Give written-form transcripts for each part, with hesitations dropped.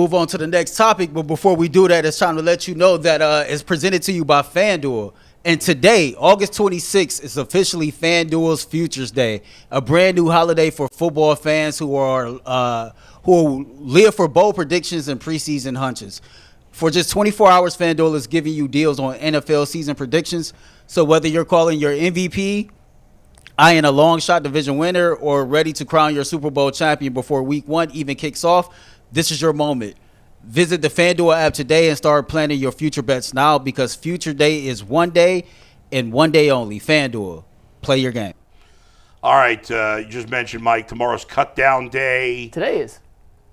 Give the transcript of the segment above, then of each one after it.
Move on to the next topic, but before we do that, it's time to let you know that it's presented to you by FanDuel. And today, August 26th, is officially FanDuel's Futures Day, a brand new holiday for football fans who live for bold predictions and preseason hunches. For just 24 hours, FanDuel is giving you deals on NFL season predictions. So whether you're calling your MVP, eyeing a long shot division winner, or ready to crown your Super Bowl champion before Week 1 even kicks off, this is your moment. Visit the FanDuel app today and start planning your future bets now, because Future Day is one day and one day only. FanDuel, play your game. All right, you just mentioned, Mike, tomorrow's cut down day. Today is.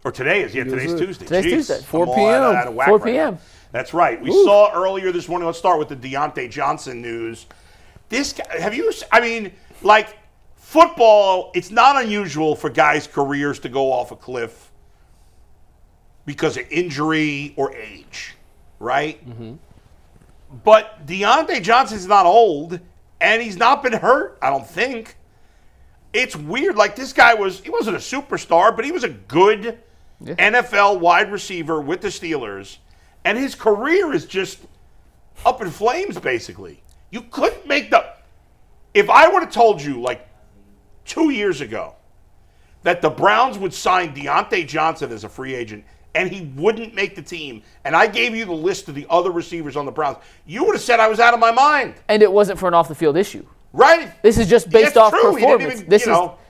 Or today is, today's Tuesday. Today's Tuesday. 4 p.m. 4 p.m. Right, that's right. We saw earlier this morning, let's start with the Diontae Johnson news. This guy, football, it's not unusual for guys' careers to go off a cliff because of injury or age, right? Mm-hmm. But Deontay Johnson's not old, and he's not been hurt, I don't think. It's weird. Like, this guy he wasn't a superstar, but he was a good NFL wide receiver with the Steelers, and his career is just up in flames, basically. You couldn't make if I would have told you, 2 years ago, that the Browns would sign Diontae Johnson as a free agent, and he wouldn't make the team, and I gave you the list of the other receivers on the Browns, you would have said I was out of my mind. And it wasn't for an off-the-field issue. Right. This is just based off true. performance.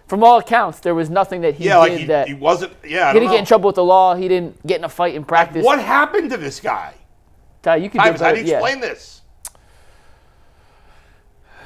From all accounts, there was nothing that he did that... he wasn't... Yeah, he didn't get in trouble with the law. He didn't get in a fight in practice. What happened to this guy? Ty, you can how do you explain this?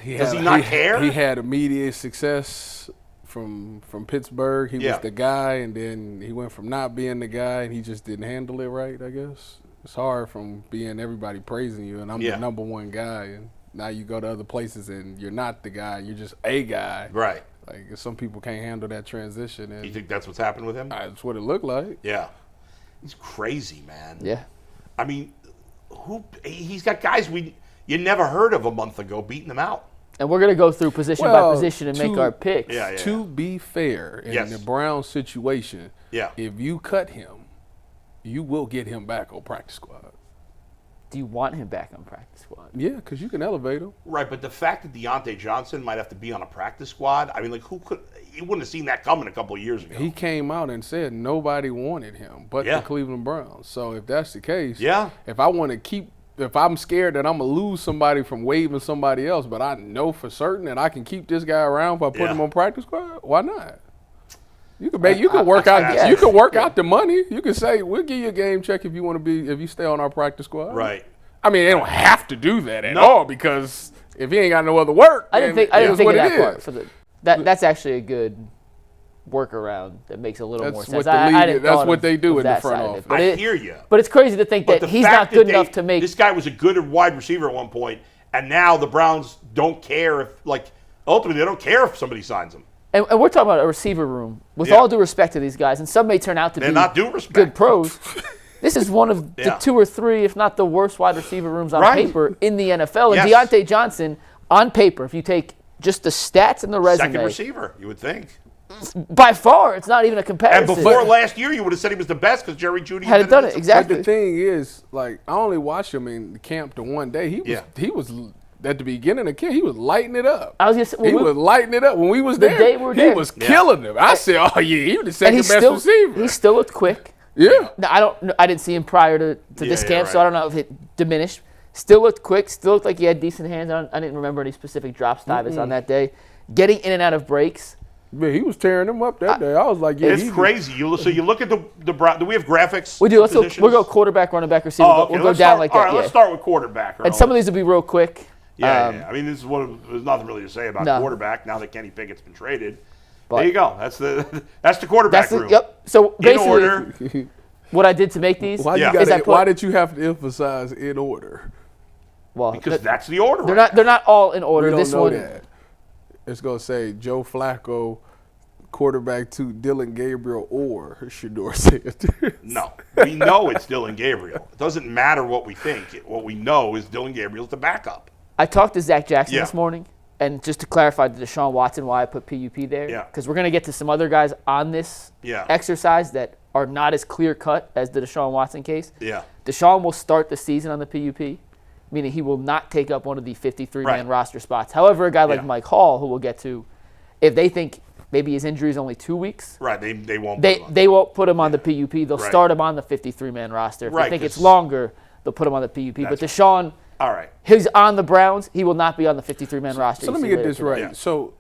Does he not care? He had immediate success from Pittsburgh. He was the guy, and then he went from not being the guy, and he just didn't handle it right, I guess. It's hard from being everybody praising you, and I'm the number one guy, and now you go to other places, and you're not the guy. You're just a guy. Right. Like, some people can't handle that transition. And you think that's what's happened with him? That's what it looked like. Yeah. He's crazy, man. Yeah. I mean, he's got guys you never heard of a month ago beating him out. And we're going to go through position by position and make our picks. Yeah. To be fair, in the Browns situation, if you cut him, you will get him back on practice squad. Do you want him back on practice squad? Yeah, because you can elevate him. Right, but the fact that Deontay Johnson might have to be on a practice squad, I mean, he wouldn't have seen that coming a couple of years ago. He came out and said nobody wanted him but the Cleveland Browns. So if that's the case, if I'm scared that I'm going to lose somebody from waiving somebody else, but I know for certain that I can keep this guy around by putting him on practice squad, why not? You can work out the money. You can say, we'll give you a game check if you stay on our practice squad. Right. I mean, they don't have to do that at all, because if he ain't got no other work, I didn't think of that part. That's actually a good workaround that makes a little more sense. That's what they do in the front office. I hear you. But it's crazy to think that he's not good enough to make. This guy was a good wide receiver at one point, and now the Browns don't care ultimately they don't care if somebody signs him. And we're talking about a receiver room, with all due respect to these guys, and some may turn out to be good pros. This is one of the 2 or 3, if not the worst wide receiver rooms on paper in the NFL. And Diontae Johnson, on paper, if you take just the stats and the resume. Second receiver, you would think. By far, it's not even a comparison. And before last year, you would have said he was the best because Jerry Jeudy hadn't done it. Exactly. But the thing is, I only watched him in camp the one day. He was at the beginning of camp, he was lighting it up. He was lighting it up. When we was there, he was killing them. I said, he was the second best receiver. He still looked quick. Yeah. Now, I didn't see him prior to this camp, so I don't know if it diminished. Still looked quick. Still looked like he had decent hands on. I didn't remember any specific drops, Tyvis, on that day. Getting in and out of breaks. Man, he was tearing them up that day. I was like, it's crazy. So you look at the Brown. Do we have graphics? We do. We'll go quarterback, running back, receiver. We'll go down like that. All right, let's start with quarterback. And some of these will be real quick. Yeah. I mean, there's nothing really to say about quarterback now that Kenny Pickett's been traded. But there you go. That's the quarterback room. Yep. So basically, in order. What I did to make these why did you have to emphasize in order? Well, because that's the order. They're not all in order. We don't this know one. That. It's gonna say Joe Flacco, quarterback 2, Dylan Gabriel or Shedeur Sanders. No, we know it's Dylan Gabriel. It doesn't matter what we think. What we know is Dylan Gabriel's the backup. I talked to Zach Jackson this morning, and just to clarify to Deshaun Watson why I put PUP there, because we're going to get to some other guys on this exercise that are not as clear-cut as the Deshaun Watson case. Yeah. Deshaun will start the season on the PUP, meaning he will not take up one of the 53-man roster spots. However, a guy like Mike Hall, who we'll get to, if they think maybe his injury is only 2 weeks, they won't. They won't put him on the PUP. They'll start him on the 53-man roster. If they think it's longer, they'll put him on the PUP. But Deshaun, he's on the Browns. He will not be on the 53-man roster. So let me get this right. Yeah. So,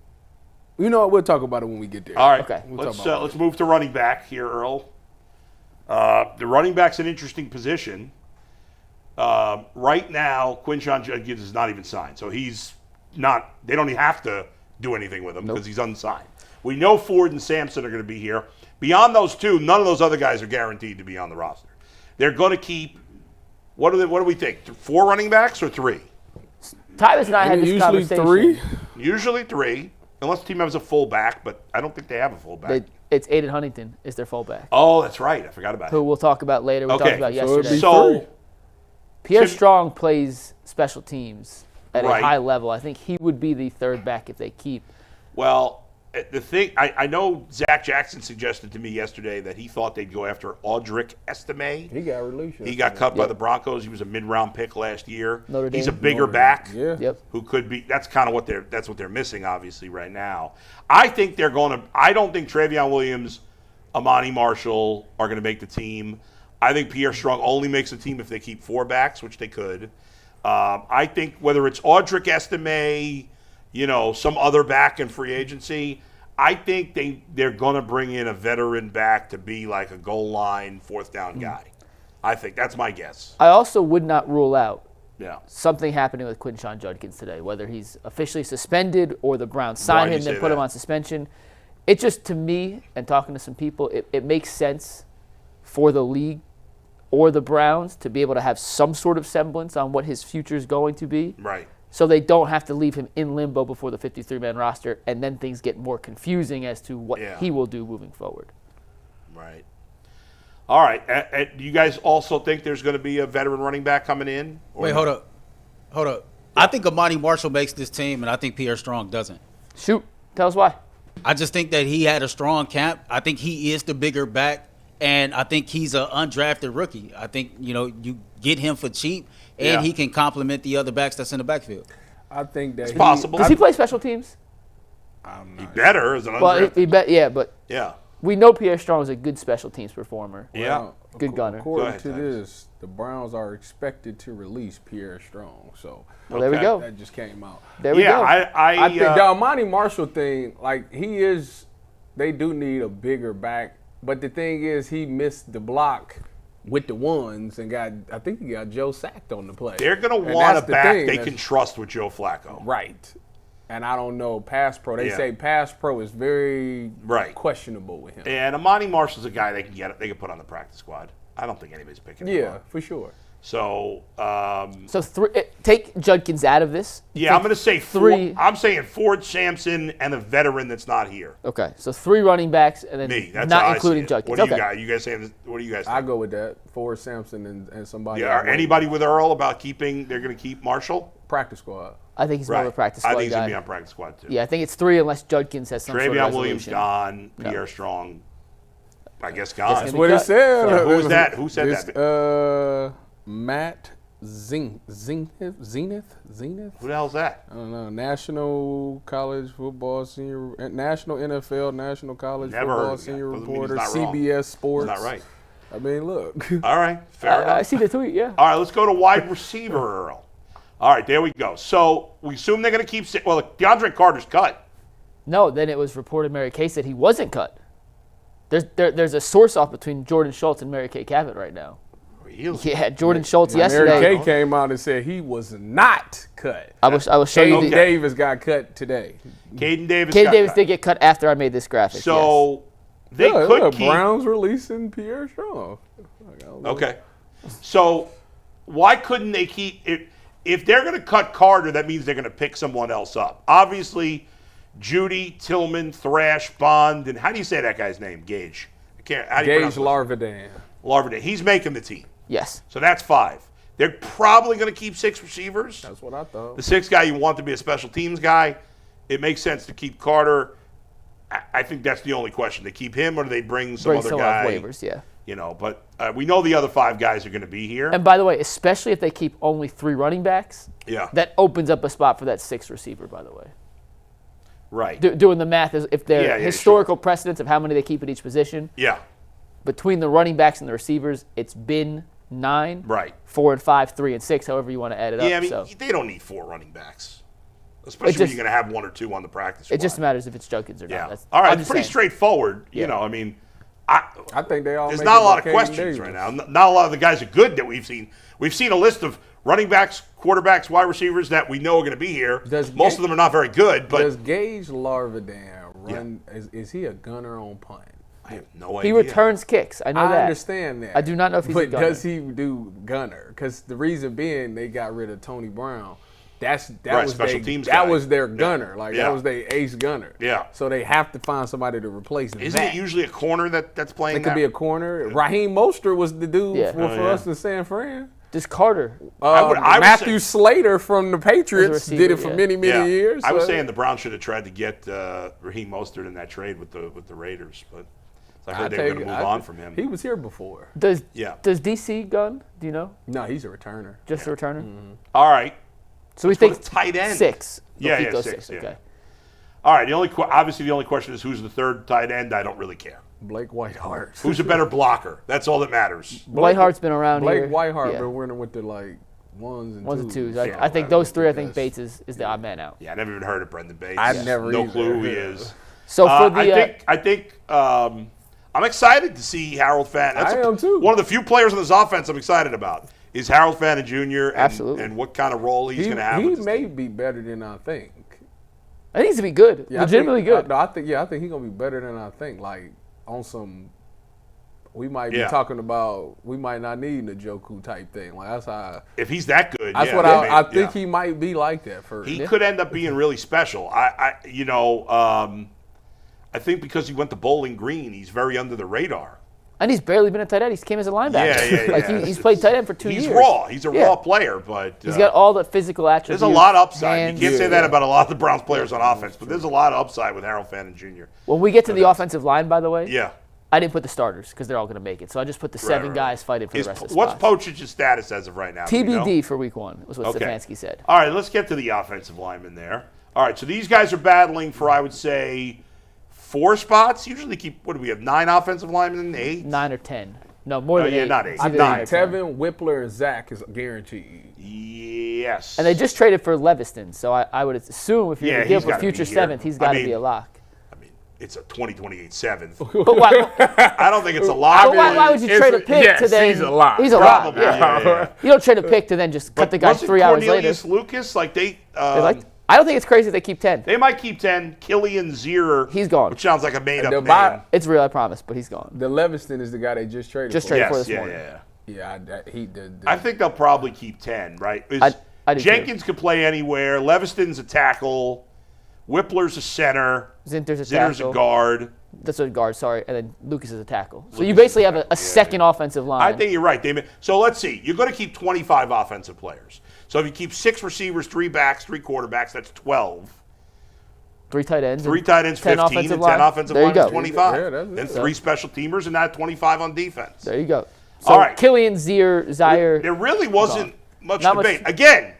you know what? We'll talk about it when we get there. All right. Okay. Let's move to running back here, Earl. The running back's an interesting position. Right now, Quinshon Judkins is not even signed, so he's not. They don't even have to do anything with him because he's unsigned. We know Ford and Sampson are going to be here. Beyond those two, none of those other guys are guaranteed to be on the roster. They're going to keep. What do we think? 4 running backs or 3? Tyler's and I had this conversation. Usually 3, unless the team has a fullback, but I don't think they have a fullback. It's Aiden Huntington is their fullback. Oh, that's right. I forgot about who we'll talk about later. We talked about yesterday. So Pierre Strong plays special teams at a high level. I think he would be the third back if they keep. Well, the thing, I know Zach Jackson suggested to me yesterday that he thought they'd go after Audric Estime. He got released. He got cut by the Broncos. He was a mid-round pick last year. Notre Dame. He's a bigger back. Yeah. Who could be? That's kind of what they're missing, obviously, right now. I think they're going to. I don't think Travion Williams, Amani Marshall are going to make the team. I think Pierre Strong only makes the team if they keep 4 backs, which they could. I think whether it's Audric Estime, some other back in free agency, I think they're going to bring in a veteran back to be like a goal line, 4th down guy. I think that's my guess. I also would not rule out Yeah. something happening with Quinshon Judkins today, whether he's officially suspended or the Browns sign him and put him on suspension. It just, to me, and talking to some people, it makes sense for the league or the Browns to be able to have some sort of semblance on what his future is going to be. Right. So they don't have to leave him in limbo before the 53-man roster, and then things get more confusing as to what he will do moving forward. Right. All right. Do you guys also think there's going to be a veteran running back coming in? Wait, hold up. I think Amani Marshall makes this team, and I think Pierre Strong doesn't. Shoot. Tell us why. I just think that he had a strong camp. I think he is the bigger back, and I think he's an undrafted rookie. I think, you get him for cheap, and he can complement the other backs that's in the backfield. I think that it's possible. Does he play special teams? He better as an undrafted. Well, we know Pierre Strong is a good special teams performer. Yeah. Good gunner. According to this, the Browns are expected to release Pierre Strong. So there we go. That just came out. There we go. I think the Amani Marshall thing, they do need a bigger back. But the thing is, he missed the block with the ones and I think he got Joe sacked on the play. They're going to want a back they can trust with Joe Flacco. Right. And I don't know, pass pro. They say pass pro is very questionable with him. And Amani Marshall's a guy they can put on the practice squad. I don't think anybody's picking him up. Yeah, for sure. So, take Judkins out of this. Yeah, I'm going to say 3. I'm saying Ford, Sampson, and a veteran that's not here. Okay, so 3 running backs, and then not including Judkins. What do you guys? You guys saying? What do you guys think? I go with that. Ford, Sampson, and somebody. Yeah, anybody with Earl about keeping? They're going to keep Marshall. Practice squad. I think he's more of a practice squad guy. I think he's going to be on practice squad too. Yeah, I think it's 3 unless Judkins has some sort of resolution. Travion Williams gone. Pierre Strong, I guess gone. That's what it said. Yeah, who was that? Who said that? Matt Zenith? Who the hell's that? I don't know. National College Football Senior, National NFL, National College Football Senior Reporter, CBS Sports. That's not right. I mean, look. All right, fair enough. I see the tweet, yeah. All right, let's go to wide receiver, Earl. All right, there we go. So we assume they're going to keep – well, DeAndre Carter's cut. No, then it was reported Mary Kay said he wasn't cut. There's a source off between Jordan Schultz and Mary Kay Cabot right now. Really? Yeah, Jordan Schultz yesterday. Mary Kay came out and said he was not cut. I will show you. Caden Davis got cut today. Caden Davis did get cut after I made this graphic. So they could keep – Browns releasing Pierre Strong. Okay. So why couldn't they keep – if they're going to cut Carter, that means they're going to pick someone else up. Obviously, Judy, Tillman, Thrash, Bond, and how do you say that guy's name? Gage. Gage Larvidan. Larvidan. He's making the team. Yes. So that's 5. They're probably going to keep 6 receivers. That's what I thought. The 6th guy you want to be a special teams guy. It makes sense to keep Carter. I think that's the only question. They keep him or do they bring some other guy? Waivers, yeah. But we know the other 5 guys are going to be here. And by the way, especially if they keep only 3 running backs, that opens up a spot for that 6th receiver, by the way. Right. Doing the math is if their historical precedents of how many they keep at each position. Yeah. Between the running backs and the receivers, it's been 9. Right. 4 and 5, 3 and 6, however you want to add it up. Yeah, I mean, they don't need 4 running backs. Especially when you're going to have 1 or 2 on the practice squad. It just matters if it's Junkins or not. That's, all right, it's pretty straightforward. You know, I mean, I think they all. There's not a lot of questions right now. Not a lot of the guys are good that we've seen. We've seen a list of running backs, quarterbacks, wide receivers that we know are going to be here. Most of them are not very good. But does Gage Larvidan run? Yeah. Is he a gunner on punt? I have no idea. He returns kicks. I know that. I understand that. I do not know if he's a gunner. But does he do gunner? Because the reason being they got rid of Tony Brown. That was their gunner. That was their ace gunner. Yeah. So they have to find somebody to replace him. Isn't it usually a corner that's playing It could be a corner. Yeah. Raheem Mostert was the dude for us in San Fran. Just Carter. Matthew Slater from the Patriots did it for many years. I was saying the Browns should have tried to get Raheem Mostert in that trade with the Raiders, but I heard they were going to move on from him. He was here before. Does DC gun? Do you know? No, he's a returner. Just a returner? Mm-hmm. All right. So we think tight end. 6. Yeah, 6. Okay. All right. Obviously the only question is who's the 3rd tight end. I don't really care. Blake Whitehart. Who's a better blocker? That's all that matters. Whitehart's been around Blake here. Blake Whitehart been winning with the ones and twos. I think those 3. I think Bates is the odd man out. Yeah, I never even heard of Brendan Bates. No clue who he is. So for the I think I'm excited to see Harold Fant. I am too. One of the few players on this offense I'm excited about is Harold Fant Jr. Absolutely. And what kind of role he's going to have. He may be better than I think. I think he's going to be good. Legitimately good. I think he's going to be better than I think. Like on some, we might be talking about. We might not need a Njoku type thing. Like that's how. If he's that good, that's what I think he might be like that first. He could end up being really special. I think because he went to Bowling Green, he's very under the radar. And he's barely been a tight end. He came as a linebacker. He's played tight end for 2 years. He's raw. He's a raw player, but he's got all the physical attributes. There's a lot of upside. You can't say that about a lot of the Browns players on offense, but there's a lot of upside with Harold Fant Jr. When we get to the offensive line, by the way, I didn't put the starters because they're all going to make it. So I just put the 7 guys fighting for the rest of the spots. spots. What's Pochich's status as of right now? TBD for week 1 was what Stefanski said. All right, let's get to the offensive linemen there. All right, so these guys are battling for, I would say, 4 spots. Usually keep, what do we have, 9 offensive linemen, 8? 9 or 10. No, more than 8. Not 8. I think Tevin, Whippler, and Zach is guaranteed. Yes. And they just traded for Leviston, so I would assume if you're going to give a future 7th, he's got to be a lock. I mean, it's a 2028 7th. But why, I don't think it's a lock. But why would you trade a pick to then? He's a lock. He's a lock. You don't trade a pick to then just cut the guy 3 hours later. Cornelius Lucas, I don't think it's crazy if they keep 10. They might keep 10. Killian Zier. He's gone. Which sounds like a made-up name. It's real, I promise, but he's gone. The Leviston is the guy they just traded for. Just traded for this morning. I think they'll probably keep 10, right? I Jenkins could play anywhere. Leviston's a tackle. Whippler's a center. Zinter's a guard. That's a guard, sorry. And then Lucas is a tackle. So you basically have a second offensive line. I think you're right, Damon. So let's see. You're going to keep 25 offensive players. So if you keep 6 receivers, 3 backs, 3 quarterbacks, that's 12. 3 tight ends. 3 tight ends, 15, and 10 offensive line is 25. And 3 special teamers, and that 25 on defense. There you go. So all right. Killian Zier. There really wasn't much debate. Again,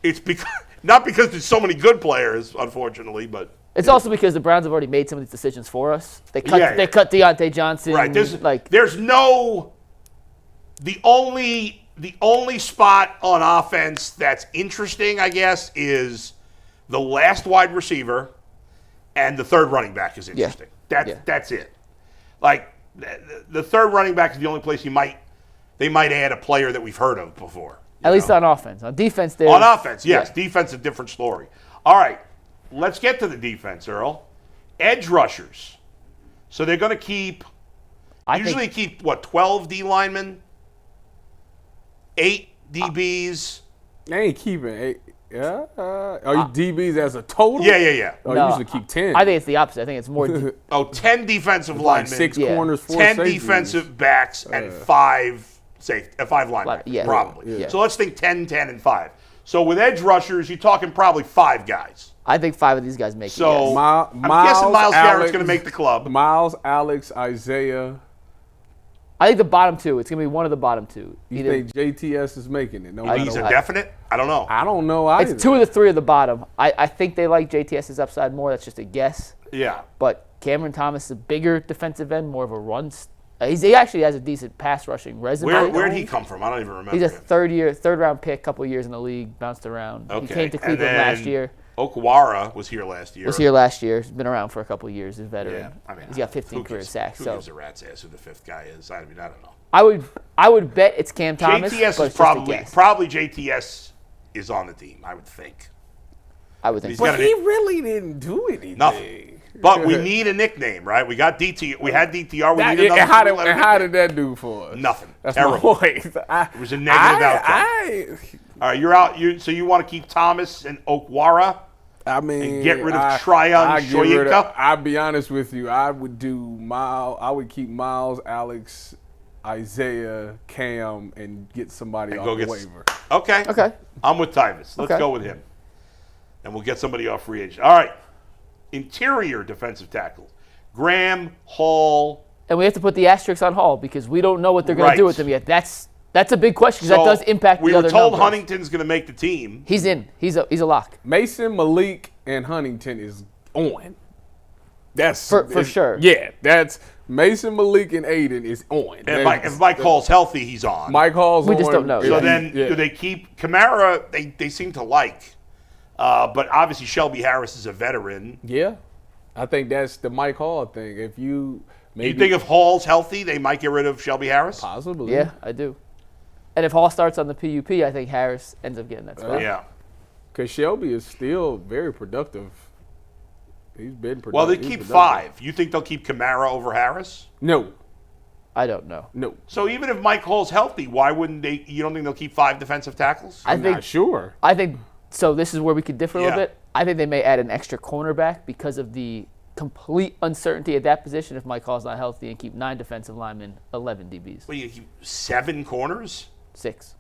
it's because not because there's so many good players, unfortunately, but it's also because the Browns have already made some of these decisions for us. They cut Diontae Johnson. Right. There's no the only spot on offense that's interesting, I guess, is the last wide receiver and the 3rd running back is interesting. That's it. Like the 3rd running back is the only place they might add a player that we've heard of before. At least on offense. On defense, on offense, yes. Yeah. Defense is a different story. All right. Let's get to the defense, Earl. Edge rushers. So they're going to keep, keep 12 D linemen, 8 DBs. They ain't keeping 8. Yeah. Are you DBs as a total? Yeah. You usually keep 10. I think it's the opposite. I think it's more. 10 defensive linemen. 6 corners, 4 10 safeties. defensive backs, and 5 linebackers, probably. Yeah. So let's think 10, 10, and 5. So with edge rushers, you're talking probably 5 guys. I think 5 of these guys make it. So Yes. I'm guessing Myles Garrett's going to make the club. Myles, Alex, Isaiah. I think the bottom 2. It's going to be one of the bottom 2. You think JTS is making it? No, He's a definite? I don't know. I don't know either. It's 2 of the 3 of the bottom. I think they like JTS's upside more. That's just a guess. Yeah. But Cameron Thomas is a bigger defensive end, more of a run. He actually has a decent pass rushing resume. Where did he come from? I don't even remember. He's a third round pick, couple years in the league, bounced around. Okay. He came to Cleveland last year. Okwara was here last year. He's been around for a couple of years. He's a veteran. Yeah. I mean, he's got 15 career sacks. Who So gives a rat's ass who the 5th guy is? I mean, I don't know. I would bet it's Cam Thomas. JTS but is it's probably JTS is on the team. I would think. I would think. But he really didn't do anything. Nothing. But we need a nickname, right? We got DT. We had DTR. We need another. How did that do for us? Nothing. That's terrible. my point. It was a negative outcome. All right, you're out. So you want to keep Thomas and Okwara? I mean, and get rid of Tryon Shoyinka? I'll be honest with you. I would keep Myles, Alex, Isaiah, Cam, and get somebody off the waiver. Okay. I'm with Tyvus. Let's go with him. And we'll get somebody off free agent. All right. Interior defensive tackle. Graham, Hall. And we have to put the asterisks on Hall because we don't know what they're going to do with him yet. That's a big question because that does impact the other numbers. We were told Huntington's going to make the team. He's in. He's a lock. Mason, Malik, and Huntington is on. That's for sure. Yeah, that's Mason, Malik, and Aiden is on. And if Mike Hall's healthy, he's on. Mike Hall's on. We just don't know. So then, do they keep Kamara? They seem to like. But obviously, Shelby Harris is a veteran. Yeah. I think that's the Mike Hall thing. If you think if Hall's healthy, they might get rid of Shelby Harris? Possibly. Yeah, I do. And if Hall starts on the PUP, I think Harris ends up getting that spot. Yeah. Because Shelby is still very productive. He's been productive. Well, they keep 5. You think they'll keep Kamara over Harris? No. I don't know. No. So even if Mike Hall's healthy, why wouldn't they? You don't think they'll keep 5 defensive tackles? I'm not sure. I think so. This is where we could differ a little bit. I think they may add an extra cornerback because of the complete uncertainty at that position if Mike Hall's not healthy and keep 9 defensive linemen, 11 DBs. What do you keep 7 corners? 6.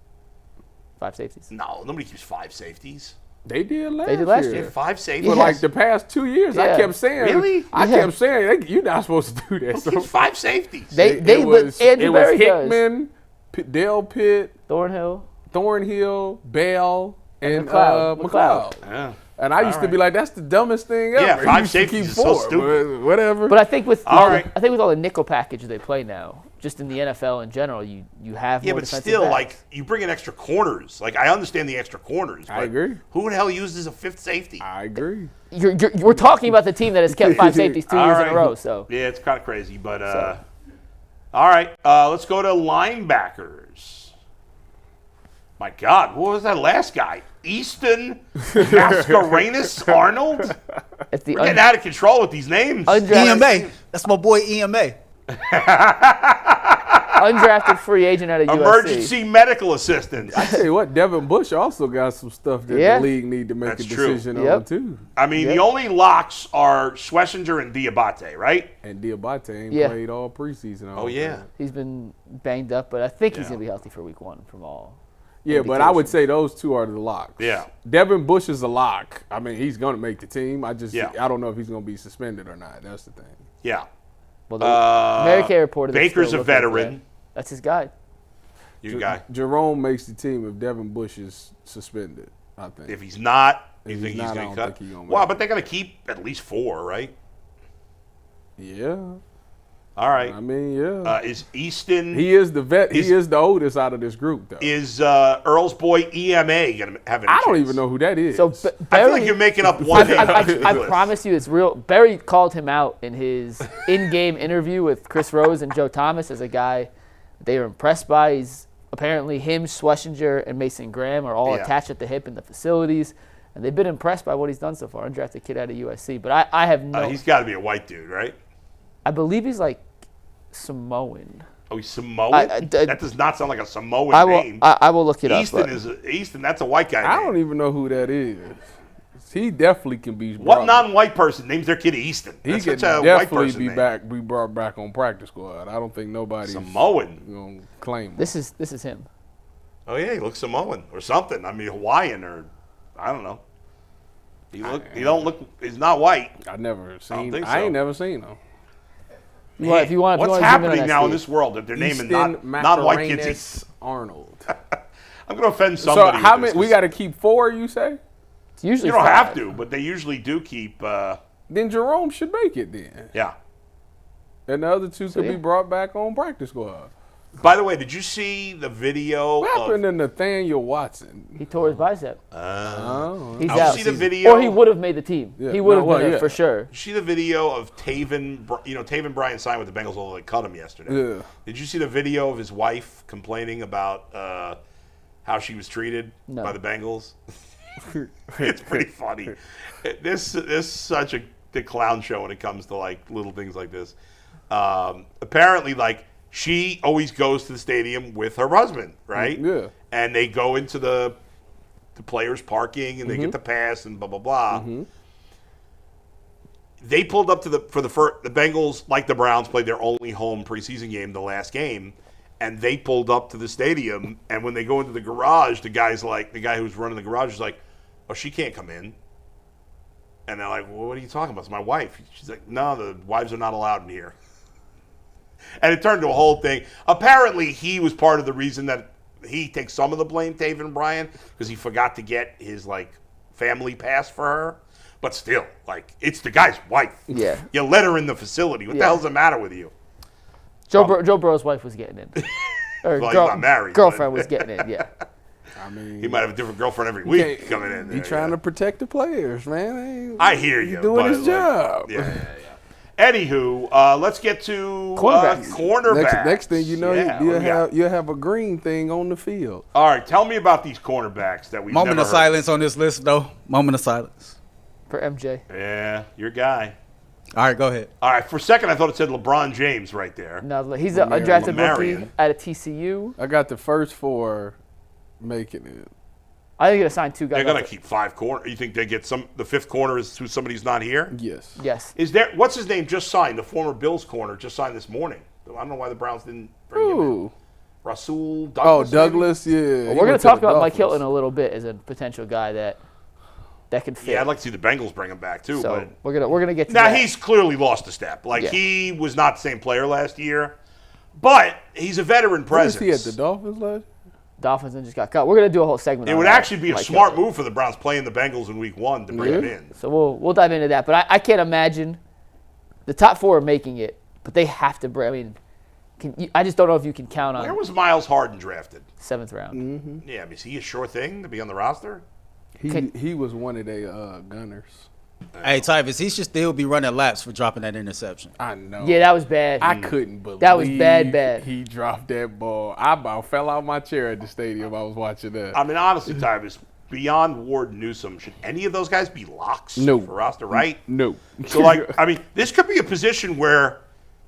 5 safeties. No, nobody keeps 5 safeties. They did last year. They had 5 safeties. For like the past 2 years, I kept saying. Really? I kept saying you're not supposed to do that. Who keeps 5 safeties? It was Hickman, Dale Pitt, Thornhill, Bell, and McLeod. Yeah. And I used to be like, that's the dumbest thing ever. Yeah, 5 safeties is so stupid. Whatever. But I think with all the nickel package they play now, just in the NFL in general, you have more defensive still, backs. like, you bring in extra corners. Like, I understand the extra corners. But I agree. Who the hell uses a 5th safety? I agree. We're talking about the team that has kept 5 safeties 2 years in a row. So yeah, it's kind of crazy. But all right, let's go to linebackers. My God, what was that last guy? Easton Mascarenas Arnold? We're getting out of control with these names. EMA. That's my boy EMA. Undrafted free agent out of USC. Emergency medical assistant. I tell you what, Devin Bush also got some stuff that the league need to make a decision on too. I mean, the only locks are Schlesinger and Diabate, right? And Diabate ain't played all preseason. Oh, yeah. He's been banged up, but I think he's going to be healthy for week 1 from all. Yeah, but I would say those 2 are the locks. Yeah. Devin Bush is a lock. I mean, he's going to make the team. I don't know if he's going to be suspended or not. That's the thing. Yeah. Well, the Mary Kay reported Baker's a veteran. That's his guy. Jerome makes the team if Devin Bush is suspended, I think. If he's not, you think he's going to cut? Well, but they're going to keep at least 4, right? Yeah. All right. I mean, yeah. Is Easton? He is the vet. He is the oldest out of this group, though. Is Earl's boy EMA going to have any chance? I don't even know who that is. So I feel like you're making up one name. I promise you it's real. Barry called him out in his in-game interview with Chris Rose and Joe Thomas as a guy they were impressed by. He's apparently him, Schlesinger, and Mason Graham are all attached at the hip in the facilities. And they've been impressed by what he's done so far. Undrafted kid out of USC. But I have no... he's got to be a white dude, right? I believe he's like Samoan. Oh, he's Samoan? That does not sound like a Samoan name. I will look it up. Easton, that's a white guy name. I don't even know who that is. He definitely can be. What non-white person names their kid Easton? He can definitely be brought back on practice squad. I don't think nobody Samoan gonna claim him. This is him. Oh, yeah, he looks Samoan or something. I mean, Hawaiian or I don't know. He's not white. I never seen. I ain't never seen him. Man, what's happening now in this world that they're naming non-white kids? Arnold. I'm going to offend somebody. So how many? We got to keep 4. You say? It's usually you don't 5. have to, but they usually do keep. Then Jerome should make it then. Yeah. And the other 2 could be brought back on practice squad. By the way, did you see the video? What happened to Nathaniel Watson? He tore his bicep. He's out. See the video? Or he would have made the team. Yeah. He would have been there for sure. Did you see the video of Taven? Taven Bryan signed with the Bengals, although they cut him yesterday. Yeah. Did you see the video of his wife complaining about how she was treated by the Bengals? It's pretty funny. This is such the clown show when it comes to like little things like this. Apparently, like. She always goes to the stadium with her husband, right? Yeah. And they go into the players' parking and they get the pass and blah blah blah. Mm-hmm. They pulled up to the Bengals, like the Browns, played their only home preseason game, the last game, and they pulled up to the stadium. And when they go into the garage, the guy who's running the garage is like, "Oh, she can't come in." And they're like, "Well, what are you talking about? It's my wife." She's like, "No, the wives are not allowed in here." And it turned to a whole thing. Apparently, he was part of the reason that he takes some of the blame, Taven Bryan, because he forgot to get his family pass for her. But still, it's the guy's wife. Yeah. You let her in the facility. What the hell's the matter with you? Joe Burrow's wife was getting in. Or well, he's not married. Girlfriend was getting in, yeah. I mean, he might have a different girlfriend every week coming in there. He's trying to protect the players, man. I hear you. He's doing his job. Yeah. Anywho, let's get to cornerbacks. Next thing you know, you'll have a green thing on the field. All right, tell me about these cornerbacks that we Moment of silence on this list, though. Moment of silence. For MJ. Yeah, your guy. All right, go ahead. All right, for a second I thought it said LeBron James right there. No, he's a undrafted rookie at a TCU. I got the first 4 making it. I think they're going to sign 2 guys. They're going to keep 5 corners. You think they get the 5th corner is who somebody's not here? Yes. Is there? What's his name? Just signed. The former Bills corner just signed this morning. I don't know why the Browns didn't bring him in. Rasul Douglas. Oh, Douglas, yeah. Well, we're going to talk about Mike Hilton a little bit as a potential guy that can fit. Yeah, I'd like to see the Bengals bring him back too. So but we're gonna get to that. Now he's clearly lost a step. He was not the same player last year, but he's a veteran presence. Was he at the Dolphins last year? Dolphins and just got cut. We're going to do a whole segment on that. It would actually be a smart move for the Browns playing the Bengals in week 1 to bring him in. So we'll dive into that. But I can't imagine the top 4 are making it, but they have to bring. I just don't know if you can count on. Where was Miles Harden drafted? 7th round. Mm-hmm. Yeah, is he a sure thing to be on the roster? He was one of their gunners. Hey, Tyvis, he should still be running laps for dropping that interception. I know. Yeah, that was bad. I couldn't believe that was bad. He dropped that ball. I about fell out my chair at the stadium. I was watching that. I mean, honestly, Tyvis, beyond Ward and Newsome, should any of those guys be locks for roster, right? No. So, this could be a position where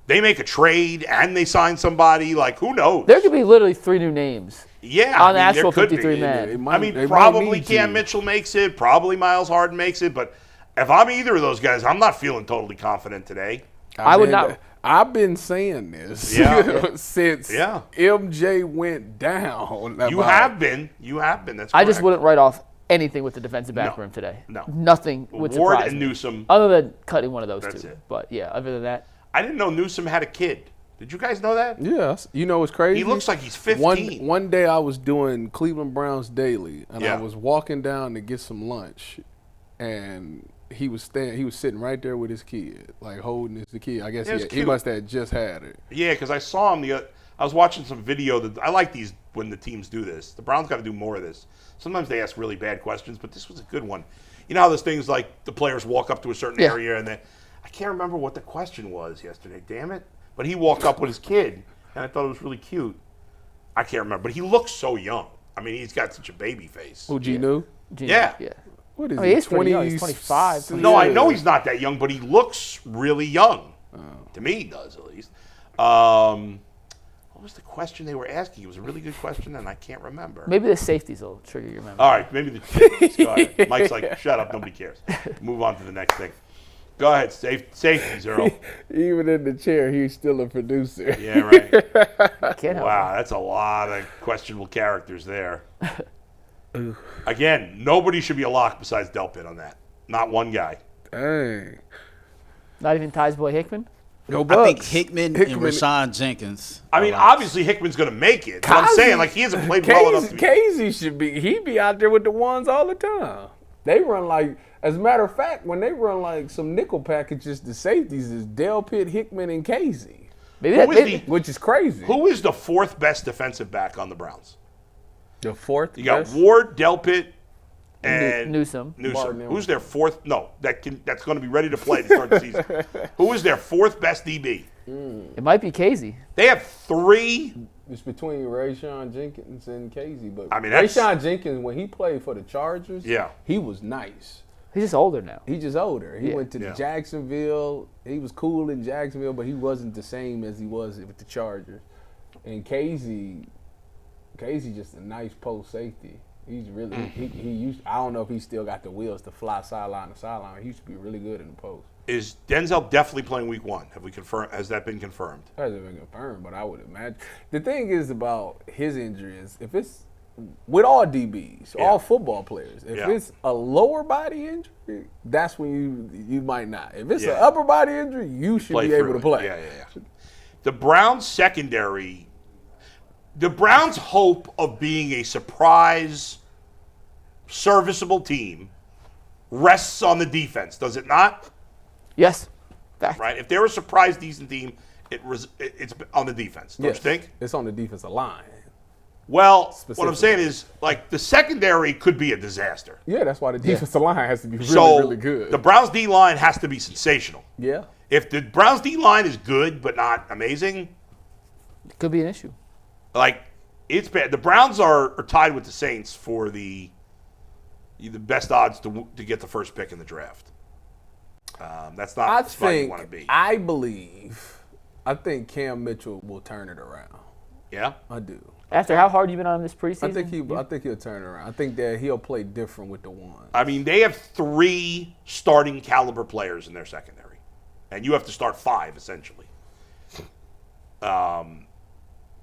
they make a trade and they sign somebody. Who knows? There could be literally 3 new names. Yeah, on the actual 53-man. Probably Cam Mitchell makes it. Probably Miles Harden makes it. But if I'm either of those guys, I'm not feeling totally confident today. I would not. I've been saying this since MJ went down. You have been. That's correct. I just wouldn't write off anything with the defensive back room today. No. Nothing would Ward surprise and me. Newsome. Other than cutting one of those That's two. it. But, yeah, other than that. I didn't know Newsome had a kid. Did you guys know that? Yes. You know what's crazy? He looks like he's 15. One day I was doing Cleveland Browns Daily, and I was walking down to get some lunch, and he was sitting right there with his kid, holding the kid. I guess he must have just had it. Yeah, because I saw him. I was watching some video. I like these when the teams do this. The Browns got to do more of this. Sometimes they ask really bad questions, but this was a good one. You know how there's things like the players walk up to a certain area, and I can't remember what the question was yesterday. Damn it. But he walked up with his kid, and I thought it was really cute. I can't remember, but he looks so young. I mean, he's got such a baby face. Who, Geno? Yeah. What is he? He's 20. He's 25. No, I know he's not that young, but he looks really young. To me, he does, at least. What was the question they were asking? It was a really good question, and I can't remember. Maybe the safeties will trigger your memory. All right, maybe the safeties. Go ahead. Mike's like, shut up, nobody cares. Move on to the next thing. Go ahead. Safety, Zero. Even in the chair, he's still a producer. Yeah, right. Wow, that's a lot of questionable characters there. Again, nobody should be a lock besides Delpit on that. Not one guy. Dang. Not even Ty's boy Hickman? I think Hickman and Rashawn Jenkins. I mean, obviously Hickman's going to make it. But I'm saying, like, he hasn't played well enough. Casey should be. He'd be out there with the ones all the time. They run like, as a matter of fact, when they run like some nickel packages, the safeties is Delpit, Hickman, and Casey. Which is crazy. Who is the fourth best defensive back on the Browns? The fourth. You got Ward, Delpit, and Newsome. Who's their fourth? No, that's going to be ready to play to start the season. Who is their fourth best DB? It might be Casey. They have three. It's between Rashawn Jenkins and Casey, but I mean, Rashawn Jenkins, when he played for the Chargers, he was nice. He's just older now. He's just older. He went to Jacksonville. He was cool in Jacksonville, but he wasn't the same as he was with the Chargers. And Casey just a nice post safety. He's really he used. I don't know if he still got the wheels to fly sideline to sideline. He used to be really good in the post. Is Denzel definitely playing week 1? Have we confirmed? Has that been confirmed? It hasn't been confirmed, but I would imagine. The thing is about his injury is if it's with all DBs, all football players, if it's a lower body injury, that's when you might not. If it's an upper body injury, you should be able to play. Yeah. The Browns secondary. The Browns' hope of being a surprise, serviceable team rests on the defense, does it not? Yes. Fact. Right? If they're a surprise, decent team, it's on the defense, don't you think? It's on the defensive line. Well, what I'm saying is, like, the secondary could be a disaster. Yeah, that's why the defensive line has to be really good. The Browns' D-line has to be sensational. Yeah. If the Browns' D-line is good but not amazing, it could be an issue. Like, it's bad. The Browns are tied with the Saints for the best odds to get the first pick in the draft. That's not the spot you want to be. I think Cam Mitchell will turn it around. Yeah? I do. After how hard you've been on this preseason? I think he'll turn it around. I think that he'll play different with the ones. I mean, they have 3 starting caliber players in their secondary. And you have to start 5, essentially.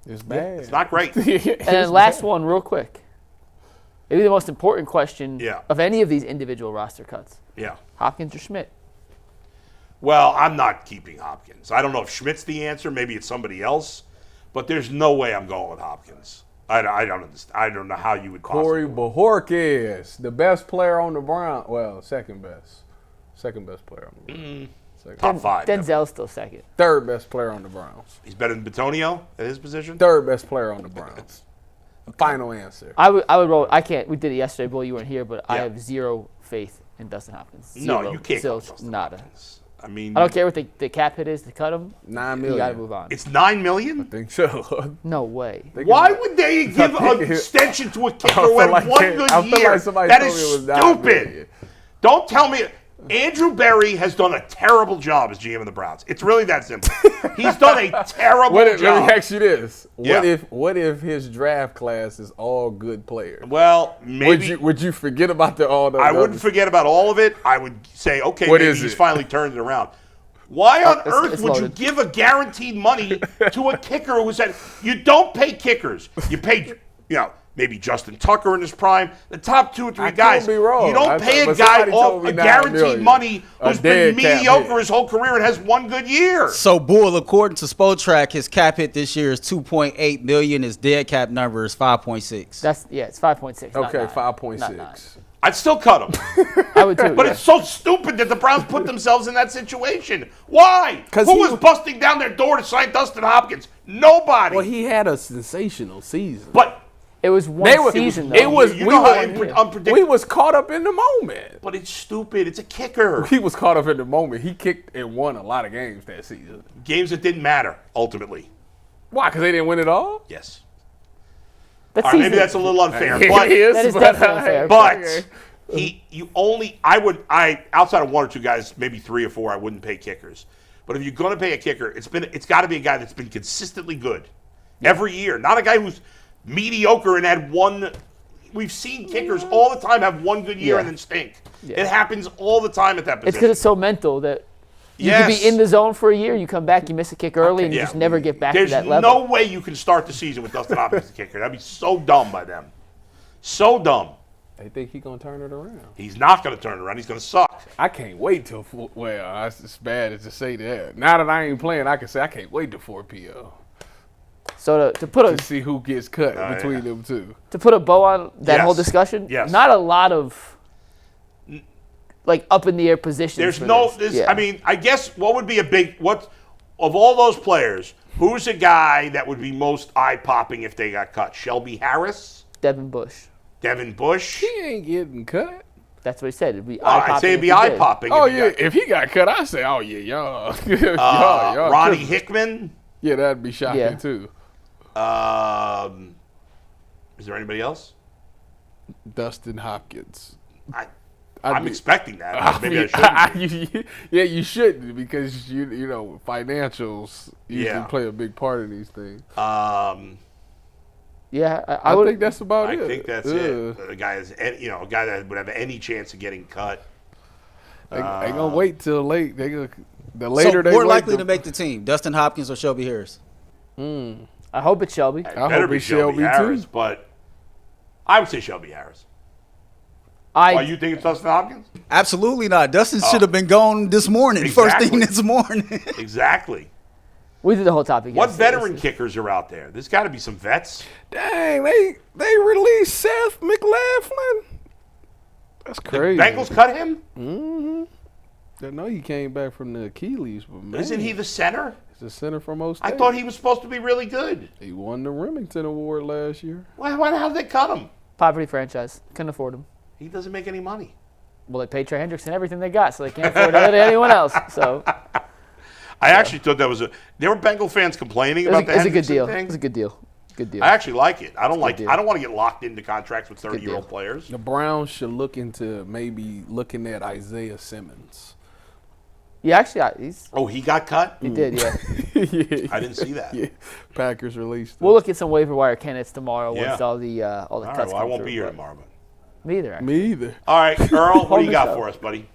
It's bad. It's not great. And then last one, real quick. Maybe the most important question of any of these individual roster cuts. Yeah. Hopkins or Schmidt? Well, I'm not keeping Hopkins. I don't know if Schmidt's the answer. Maybe it's somebody else. But there's no way I'm going with Hopkins. I don't understand. I don't know how you would Corey Bojorquez, the best player on the Browns. Well, second best player on the Browns. Top 5. Denzel's still second. Third best player on the Browns. He's better than Bitonio at his position? Third best player on the Browns. Final answer. I would roll. I can't. We did it yesterday, Bull. You weren't here, but I have zero faith in Dustin Hopkins. Zero. No, you can't. Nada. Hopkins. I mean, I don't care what the cap hit is to cut him. $9 million. You got to move on. It's $9 million? I think so. No way. Why would they give an extension to a kicker who had one good year? That is stupid. Don't tell me. Andrew Berry has done a terrible job as GM of the Browns. It's really that simple. He's done a terrible job. Let me ask you this. What if his draft class is all good players? Well, maybe. Would you forget about all the I wouldn't forget about all of it. I would say, okay, maybe he's finally turned it around. Why on earth would you give a guaranteed money to a kicker who said, you don't pay kickers. You pay, maybe Justin Tucker in his prime, the top 2 or 3 guys. Be wrong. You don't pay a guy a guaranteed money who's been mediocre his whole career and has one good year. So, Bull, according to Spotrac, his cap hit this year is $2.8 million. His dead cap number is 5.6. It's 5.6. Okay, 5.6. I'd still cut him. I would too. But it's so stupid that the Browns put themselves in that situation. Why? Who was busting down their door to sign Dustin Hopkins? Nobody. Well, he had a sensational season. But it was one season, though. We was caught up in the moment. But it's stupid. It's a kicker. He was caught up in the moment. He kicked and won a lot of games that season. Games that didn't matter, ultimately. Why? Because they didn't win it all? Yes. Maybe that's a little unfair. But, that is definitely unfair. But outside of 1 or 2 guys, maybe 3 or 4, I wouldn't pay kickers. But if you're going to pay a kicker, it's got to be a guy that's been consistently good every year. Not a guy who's mediocre and had one we've seen kickers all the time have one good year and then stink. Yeah. It happens all the time at that position. It's because it's so mental that you could be in the zone for a year, you come back, you miss a kick early, and you just never get back to that level. There's no way you can start the season with Dustin Hopkins as a kicker. That'd be so dumb by them. So dumb. They think he's going to turn it around. He's not going to turn it around. He's going to suck. I can't wait till – well, it's as bad as to say that. Now that I ain't playing, I can say I can't wait till 4 p.m. So to see who gets cut between them two. To put a bow on that whole discussion, not a lot of like up in the air positions. I mean, I guess what would be of all those players, who's a guy that would be most eye popping if they got cut? Shelby Harris, Devin Bush. He ain't getting cut. That's what he said. It'd be eye popping. I'd say it'd be eye popping. Oh yeah, if he got cut, I'd say, oh yeah, y'all. Ronnie Hickman. Yeah, that'd be shocking too. Is there anybody else? Dustin Hopkins. I'm expecting that. Maybe I shouldn't. Yeah, you shouldn't because you know financials usually play a big part in these things. Yeah, I think that's about it. I think that's it. A guy that would have any chance of getting cut. They gonna wait till late. More likely to make the team, Dustin Hopkins or Shelby Harris. I hope it's Shelby. I hope it's Shelby Harris, but I would say Shelby Harris. Why you think it's Dustin Hopkins? Absolutely not. Dustin should have been gone this morning. First thing this morning. Exactly. We did the whole topic. What veteran kickers are out there? There's got to be some vets. Dang, they released Seth McLaughlin. That's crazy. The Bengals cut him? Mm-hmm. I know he came back from the Achilles, but man. Isn't he the center? He's the center for most. I thought he was supposed to be really good. He won the Remington Award last year. Why the hell did they cut him? Poverty franchise. Couldn't afford him. He doesn't make any money. Well, they paid Trey Hendrickson everything they got, so they can't afford anyone else. So. I actually thought that was there were Bengal fans complaining about that. It's a good deal. It's a good deal. Good deal. I actually like it. I don't want to get locked into contracts with 30-year-old players. The Browns should look into maybe looking at Isaiah Simmons. Yeah, actually, he got cut? He did, yeah. I didn't see that. Yeah. Packers released him. We'll look at some waiver wire candidates tomorrow once all the cuts come I won't through, be here tomorrow, but me either. Me either. All right, Earl, what do you got for us, buddy?